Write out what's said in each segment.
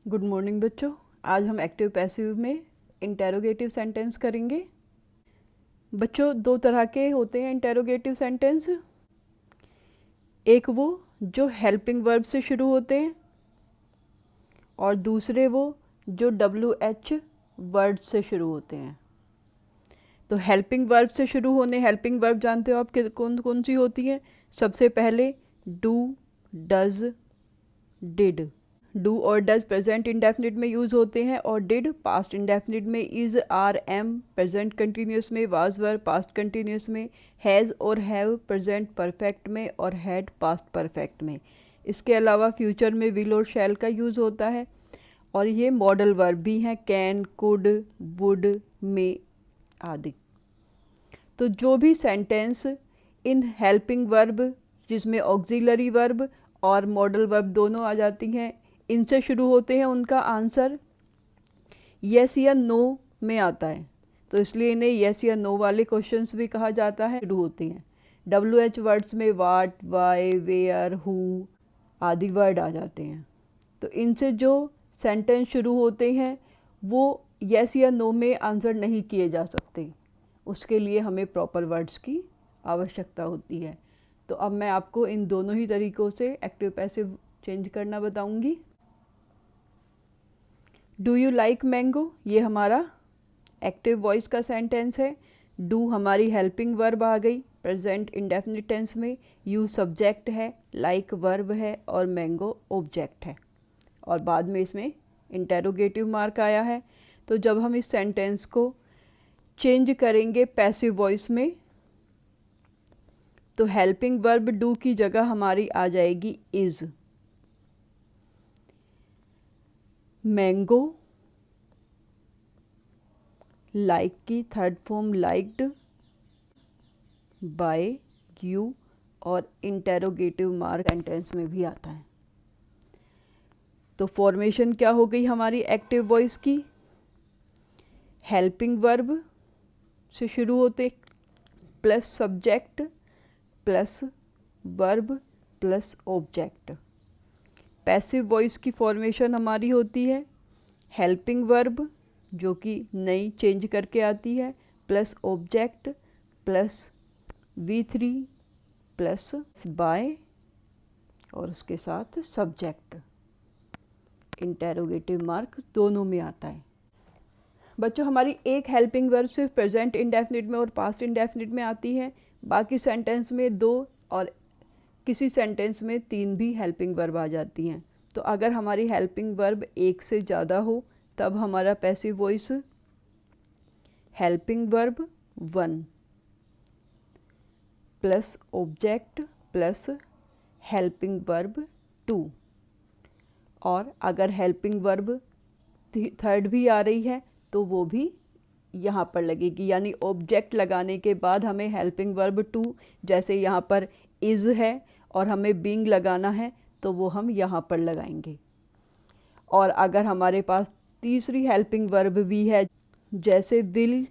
Good morning बच्चों। आज हम एक्टिव पैसिव में इंटेरोगेटिव सेंटेंस करेंगे। बच्चों, दो तरह के होते हैं इंटेरोगेटिव सेंटेंस। एक वो जो हेल्पिंग वर्ब से शुरू होते हैं और दूसरे वो जो WH वर्ड से शुरू होते हैं। तो हेल्पिंग वर्ब से शुरू होने, हेल्पिंग वर्ब जानते हो आप कि कौन कौन सी होती हैं? सबसे पहले डू, डज, डिड। डू और डज प्रेजेंट इंडेफिनिट में यूज़ होते हैं और डिड पास्ट इंडेफिनिट में, is, are, am present continuous में, वाज, वर पास्ट कंटिन्यूस में, हैज़ और हैव प्रेजेंट परफेक्ट में और हैड पास्ट परफेक्ट में। इसके अलावा फ्यूचर में विल और शैल का यूज़ होता है और ये मॉडल वर्ब भी हैं, कैन, कुड, वुड, मे आदि। तो जो भी सेंटेंस इन हेल्पिंग वर्ब जिसमें ऑक्सिलरी वर्ब और मॉडल वर्ब दोनों आ जाती हैं, इनसे शुरू होते हैं, उनका आंसर यस या नो में आता है। तो इसलिए इन्हें यस या नो वाले क्वेश्चंस भी कहा जाता है। शुरू होते हैं WH वर्ड्स में वाट, वाई, वेयर, हु आदि वर्ड आ जाते हैं। तो इनसे जो सेंटेंस शुरू होते हैं वो यस या नो में आंसर नहीं किए जा सकते। उसके लिए हमें प्रॉपर वर्ड्स की आवश्यकता होती है। तो अब मैं आपको इन दोनों ही तरीक़ों से एक्टिव पैसिव चेंज करना बताऊंगी। डू यू लाइक मैंगो, ये हमारा एक्टिव वॉइस का सेंटेंस है। डू हमारी हेल्पिंग वर्ब आ गई प्रेजेंट इंडेफिनिट टेंस में, यू सब्जेक्ट है, लाइक वर्ब है और मैंगो ऑब्जेक्ट है और बाद में इसमें इंटेरोगेटिव मार्क आया है। तो जब हम इस सेंटेंस को चेंज करेंगे पैसिव वॉइस में तो हेल्पिंग वर्ब डू की जगह हमारी आ जाएगी इज़। मैंगो, लाइक की third form liked, by, you और इंटेरोगेटिव मार्क सेंटेंस में भी आता है। तो फॉर्मेशन क्या हो गई हमारी एक्टिव वॉइस की? हेल्पिंग वर्ब से शुरू होते plus subject plus verb plus object. Passive voice की फॉर्मेशन हमारी होती है हेल्पिंग वर्ब जो कि नई चेंज करके आती है plus object plus V3 plus by और उसके साथ सब्जेक्ट। इंटेरोगेटिव मार्क दोनों में आता है। बच्चों, हमारी एक हेल्पिंग वर्ब सिर्फ प्रेजेंट इंडेफिनिट में और पास्ट इंडेफिनिट में आती है। बाकी सेंटेंस में दो और किसी सेंटेंस में तीन भी हेल्पिंग वर्ब आ जाती हैं। तो अगर हमारी हेल्पिंग वर्ब एक से ज़्यादा हो तब हमारा passive voice helping verb 1 plus object plus helping verb 2। और अगर हेल्पिंग वर्ब थर्ड भी आ रही है तो वो भी यहाँ पर लगेगी, यानी ऑब्जेक्ट लगाने के बाद हमें हेल्पिंग वर्ब 2, जैसे यहाँ पर इज़ है और हमें बीइंग लगाना है तो वो हम यहाँ पर लगाएंगे। और अगर हमारे पास तीसरी हेल्पिंग वर्ब भी है जैसे विल,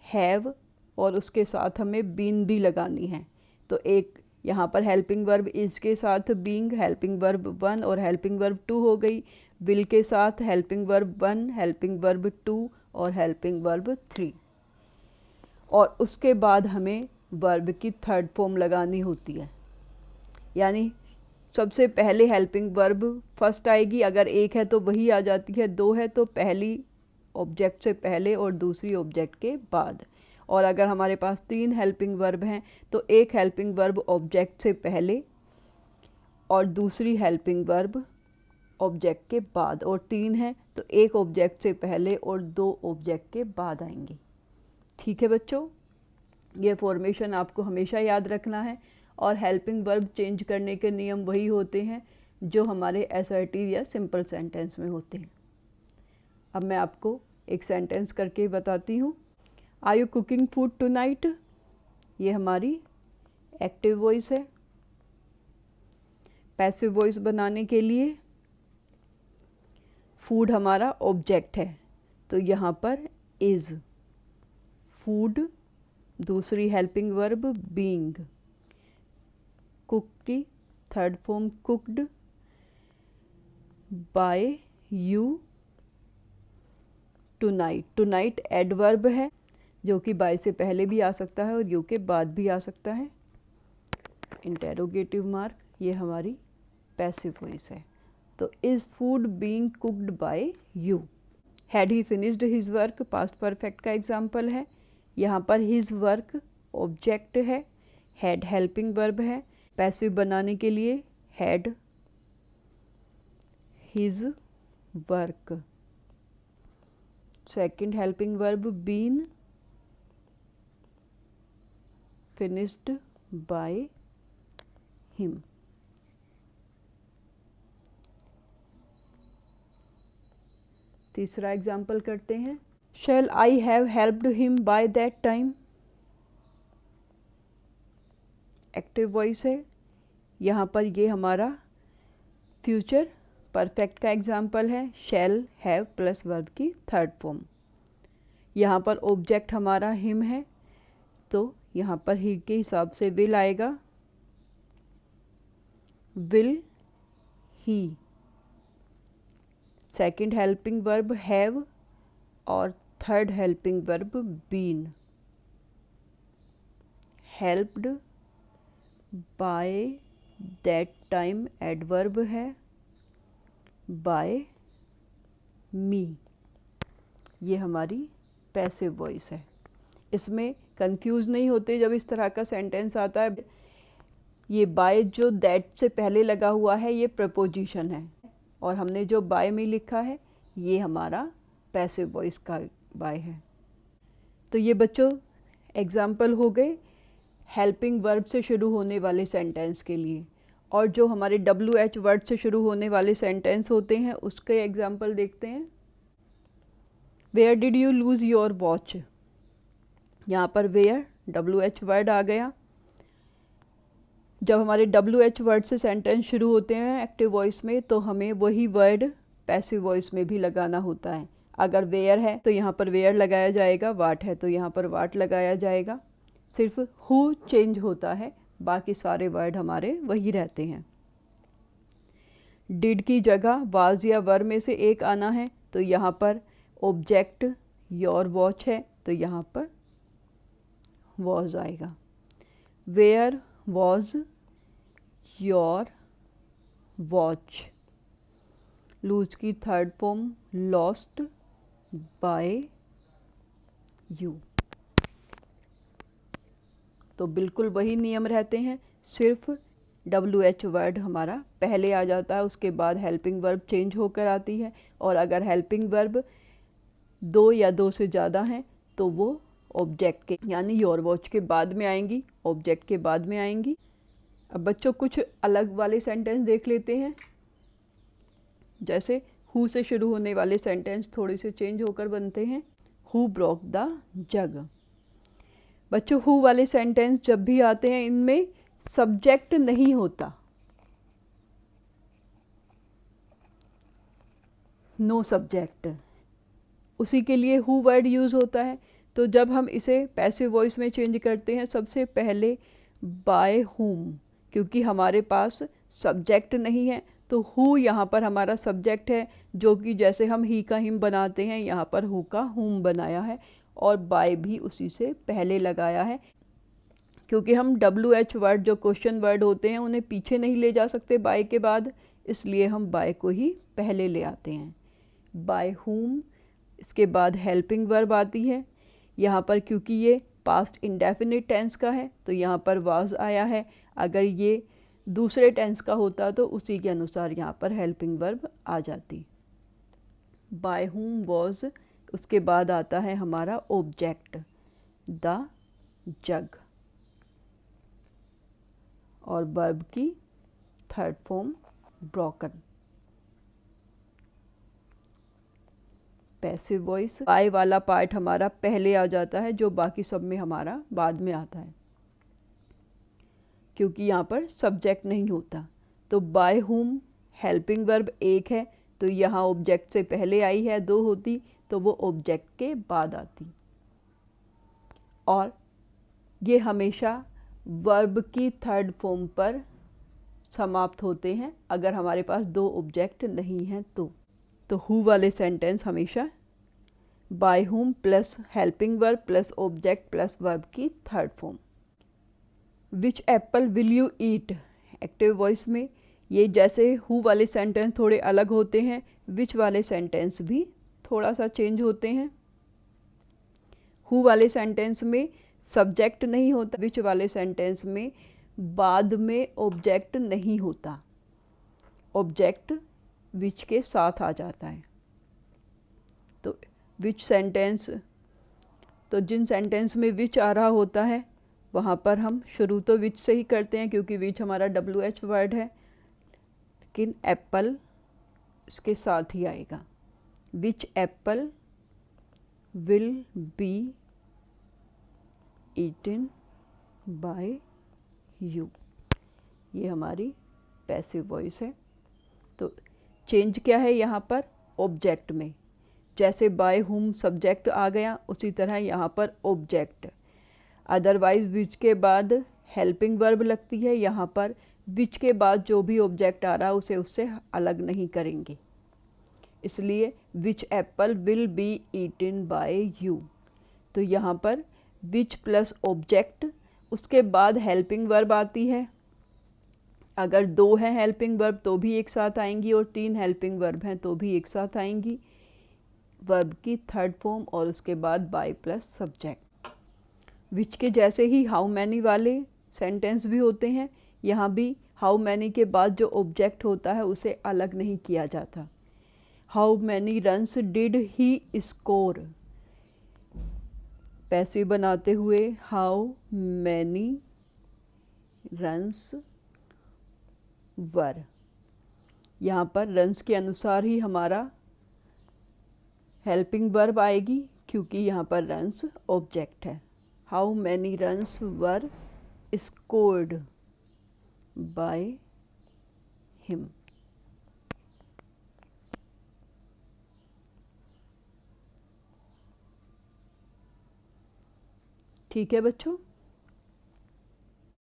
हैव और उसके साथ हमें बीन भी लगानी है, तो एक यहाँ पर हेल्पिंग वर्ब इज़ के साथ बीइंग हेल्पिंग वर्ब 1 और हेल्पिंग वर्ब 2 हो गई, विल के साथ हेल्पिंग वर्ब 1, हेल्पिंग वर्ब 2 और हेल्पिंग वर्ब 3। और उसके बाद हमें वर्ब की थर्ड फॉर्म लगानी होती है, यानी सबसे पहले हेल्पिंग वर्ब फर्स्ट आएगी, अगर एक है तो वही आ जाती है, दो है तो पहली ऑब्जेक्ट से पहले और दूसरी ऑब्जेक्ट के बाद। और अगर हमारे पास तीन हेल्पिंग वर्ब हैं तो एक हेल्पिंग वर्ब ऑब्जेक्ट से पहले और दूसरी हेल्पिंग वर्ब ऑब्जेक्ट के बाद, और तीन है तो एक ऑब्जेक्ट से पहले और दो ऑब्जेक्ट के बाद आएंगी। ठीक है बच्चों, ये फॉर्मेशन आपको हमेशा याद रखना है। और हेल्पिंग वर्ब चेंज करने के नियम वही होते हैं जो हमारे असर्टिव या सिंपल सेंटेंस में होते हैं। अब मैं आपको एक सेंटेंस करके बताती हूँ। Are you cooking food tonight, ये हमारी एक्टिव वॉइस है। पैसिव वॉइस बनाने के लिए फूड हमारा ऑब्जेक्ट है तो यहाँ पर इज़, फूड दूसरी हेल्पिंग वर्ब बीइंग, कुक की third form cooked, by you tonight. Tonight adverb है जो कि बाय से पहले भी आ सकता है और यू के बाद भी आ सकता है। इंटेरोगेटिव मार्क, ये हमारी पैसिव वॉइस है। तो is food being cooked by you. Had he finished his work, past perfect का एग्जाम्पल है। यहाँ पर हिज वर्क ऑब्जेक्ट है, हैड हेल्पिंग वर्ब है। पैसिव बनाने के लिए had his work, second helping verb been, finished by him. तीसरा एग्जाम्पल करते हैं। Shall I have helped him by that time, active voice है। यहाँ पर ये हमारा फ्यूचर परफेक्ट का एग्जाम्पल है, शैल हैव प्लस वर्ब की थर्ड फॉर्म। यहाँ पर ऑब्जेक्ट हमारा हिम है, तो यहाँ पर ही के हिसाब से विल आएगा, विल ही। सेकंड हेल्पिंग वर्ब हैव और third helping verb been. Helped by that time adverb है, बाय मी, ये हमारी पैसिव वॉइस है। इसमें कंफ्यूज नहीं होते जब इस तरह का सेंटेंस आता है। ये बाय जो दैट से पहले लगा हुआ है ये प्रपोजिशन है, और हमने जो बाय में लिखा है ये हमारा पैसिव वॉइस का बाय है। तो ये बच्चों एग्जाम्पल हो गए हेल्पिंग वर्ब से शुरू होने वाले सेंटेंस के लिए। और जो हमारे WH वर्ड से शुरू होने वाले सेंटेंस होते हैं उसके एग्जाम्पल देखते हैं। Where did you lose your watch, यहाँ पर वेयर WH वर्ड आ गया। जब हमारे WH वर्ड से सेंटेंस शुरू होते हैं एक्टिव वॉइस में तो हमें वही वर्ड पैसिव वॉइस में भी लगाना होता है। अगर वेयर है तो यहाँ पर वेयर लगाया जाएगा, वाट है तो यहाँ पर वाट लगाया जाएगा। सिर्फ हु चेंज होता है, बाकी सारे वर्ड हमारे वही रहते हैं। डिड की जगह वाज या वर में से एक आना है, तो यहाँ पर ऑब्जेक्ट योर वॉच है तो यहाँ पर वॉज आएगा। Where was your watch, lose की third form lost by you. तो बिल्कुल वही नियम रहते हैं, सिर्फ WH वर्ड हमारा पहले आ जाता है, उसके बाद हेल्पिंग वर्ब चेंज होकर आती है। और अगर हेल्पिंग वर्ब दो या दो से ज़्यादा हैं तो वो ऑब्जेक्ट के यानी योर वॉच के बाद में आएंगी, ऑब्जेक्ट के बाद में आएंगी। अब बच्चों कुछ अलग वाले सेंटेंस देख लेते हैं। जैसे हु से शुरू होने वाले सेंटेंस थोड़े से चेंज होकर बनते हैं। हु ब्रोक द जग। बच्चों हु वाले सेंटेंस जब भी आते हैं इनमें सब्जेक्ट नहीं होता, नो सब्जेक्ट, उसी के लिए हु वर्ड यूज़ होता है। तो जब हम इसे पैसिव वॉइस में चेंज करते हैं सबसे पहले बाय हुम, क्योंकि हमारे पास सब्जेक्ट नहीं है तो हु यहाँ पर हमारा सब्जेक्ट है, जो कि जैसे हम ही का हिम बनाते हैं यहाँ पर हु का हुम बनाया है, और बाय भी उसी से पहले लगाया है। क्योंकि हम WH वर्ड जो क्वेश्चन वर्ड होते हैं उन्हें पीछे नहीं ले जा सकते बाय के बाद, इसलिए हम बाय को ही पहले ले आते हैं। बाय हुम, इसके बाद हेल्पिंग वर्ब आती है। यहाँ पर क्योंकि ये पास्ट इंडेफिनिट टेंस का है तो यहाँ पर वाज आया है। अगर ये दूसरे टेंस का होता तो उसी के अनुसार यहाँ पर हेल्पिंग वर्ब आ जाती। बाय हुम वॉज, उसके बाद आता है हमारा ऑब्जेक्ट द जग, और वर्ब की third form broken. Passive voice bye वाला पार्ट हमारा पहले आ जाता है, जो बाकी सब में हमारा बाद में आता है, क्योंकि यहाँ पर सब्जेक्ट नहीं होता। तो बाय हुम हेल्पिंग वर्ब एक है तो यहाँ ऑब्जेक्ट से पहले आई है, दो होती तो वो ऑब्जेक्ट के बाद आती। और ये हमेशा वर्ब की थर्ड फॉर्म पर समाप्त होते हैं अगर हमारे पास दो ऑब्जेक्ट नहीं हैं तो। तो हु वाले सेंटेंस हमेशा by whom plus helping verb plus object plus verb की third form. Which apple will you eat, active voice में ये जैसे हु वाले सेंटेंस थोड़े अलग होते हैं, विच वाले सेंटेंस भी थोड़ा सा चेंज होते हैं। हु वाले सेंटेंस में सब्जेक्ट नहीं होता, विच वाले सेंटेंस में बाद में ऑब्जेक्ट नहीं होता, ऑब्जेक्ट विच के साथ आ जाता है। तो विच सेंटेंस, तो जिन सेंटेंस में विच आ रहा होता है वहाँ पर हम शुरू तो विच से ही करते हैं क्योंकि विच हमारा WH वर्ड है, लेकिन एप्पल इसके साथ ही आएगा। Which apple will be eaten by you, ये हमारी पैसिव वॉइस है। तो चेंज क्या है यहाँ पर, ऑब्जेक्ट में, जैसे बाय हुम सब्जेक्ट आ गया उसी तरह यहाँ पर ऑब्जेक्ट। अदरवाइज विच के बाद हेल्पिंग वर्ब लगती है, यहाँ पर विच के बाद जो भी ऑब्जेक्ट आ रहा है उसे उससे अलग नहीं करेंगे, इसलिए which apple will be eaten by you. तो यहाँ पर विच प्लस ऑब्जेक्ट, उसके बाद हेल्पिंग वर्ब आती है। अगर 2 हैं हेल्पिंग वर्ब तो भी एक साथ आएंगी और 3 हेल्पिंग वर्ब हैं तो भी एक साथ आएंगी, वर्ब की थर्ड फॉर्म, और उसके बाद बाय प्लस सब्जेक्ट। विच के जैसे ही हाउ मैनी वाले सेंटेंस भी होते हैं, यहाँ भी हाउ मैनी के बाद जो ऑब्जेक्ट होता है उसे अलग नहीं किया जाता। How many runs did he score, passive बनाते हुए हाउ मैनी रन्स वर, यहाँ पर रन्स के अनुसार ही हमारा हेल्पिंग वर्ब आएगी क्योंकि यहाँ पर रन्स ऑब्जेक्ट है। How many runs were scored by him. ठीक है बच्चों।